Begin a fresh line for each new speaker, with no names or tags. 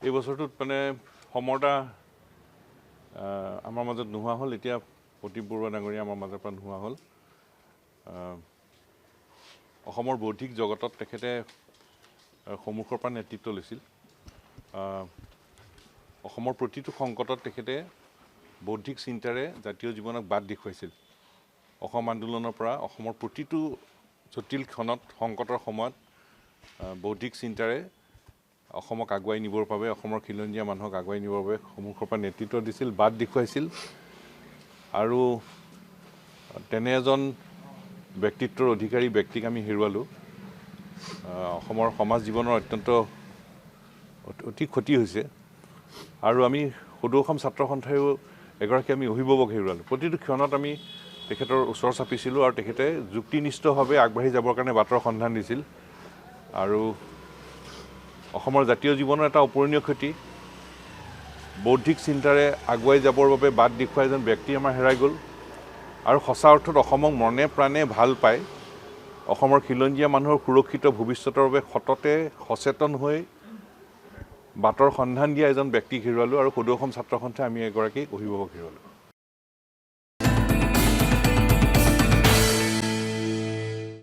এই বছৰটোত মানে সমৰতা আমাৰ মাজত নোহোৱা হ'ল। এতিয়া প্ৰদীপ বৰুৱা ডাঙৰীয়া আমাৰ মাজৰ পৰা নোহোৱা হ'ল। অসমৰ বৌদ্ধিক জগতত তেখেতে সন্মুখৰ পৰা নেতৃত্ব লৈছিল। অসমৰ প্ৰতিটো সংকটত তেখেতে বৌদ্ধিক চিন্তাৰে জাতীয় জীৱনক বাট দেখুৱাইছিল। অসম আন্দোলনৰ পৰা অসমৰ প্ৰতিটো জটিল ক্ষণত সংকটৰ সময়ত বৌদ্ধিক চিন্তাৰে অসমক আগুৱাই নিবৰ বাবে, অসমৰ খিলঞ্জীয়া মানুহক আগুৱাই নিবৰ বাবে সন্মুখৰ পৰা নেতৃত্ব দিছিল, বাট দেখুৱাইছিল। আৰু তেনে এজন ব্যক্তিত্বৰ অধিকাৰী ব্যক্তিক আমি হেৰুৱালোঁ। অসমৰ সমাজ জীৱনৰ অতি ক্ষতি হৈছে। আৰু আমি সদৌ অসম ছাত্ৰ সন্থায়ো এগৰাকী আমি অভিভাৱক হেৰুৱালোঁ। প্ৰতিটো ক্ষণত আমি তেখেতৰ ওচৰ চাপিছিলোঁ আৰু তেখেতে যুক্তিনিষ্ঠভাৱে আগবাঢ়ি যাবৰ কাৰণে বাটৰ সন্ধান দিছিল। আৰু অসমৰ জাতীয় জীৱনৰ এটা অপূৰণীয় ক্ষতি, বৌদ্ধিক চিন্তাৰে আগুৱাই যাবৰ বাবে বাট দেখুওৱা এজন ব্যক্তি আমাৰ হেৰাই গ'ল। আৰু সঁচা অৰ্থত অসমক মনে প্ৰাণে ভাল পায়, অসমৰ খিলঞ্জীয়া মানুহৰ সুৰক্ষিত ভৱিষ্যতৰ বাবে সততে সচেতন হৈ বাটৰ সন্ধান দিয়া এজন ব্যক্তিক হেৰুৱালোঁ। আৰু সদৌ অসম ছাত্ৰ সন্থাই আমি এগৰাকী অভিভাৱক হেৰুৱালোঁ।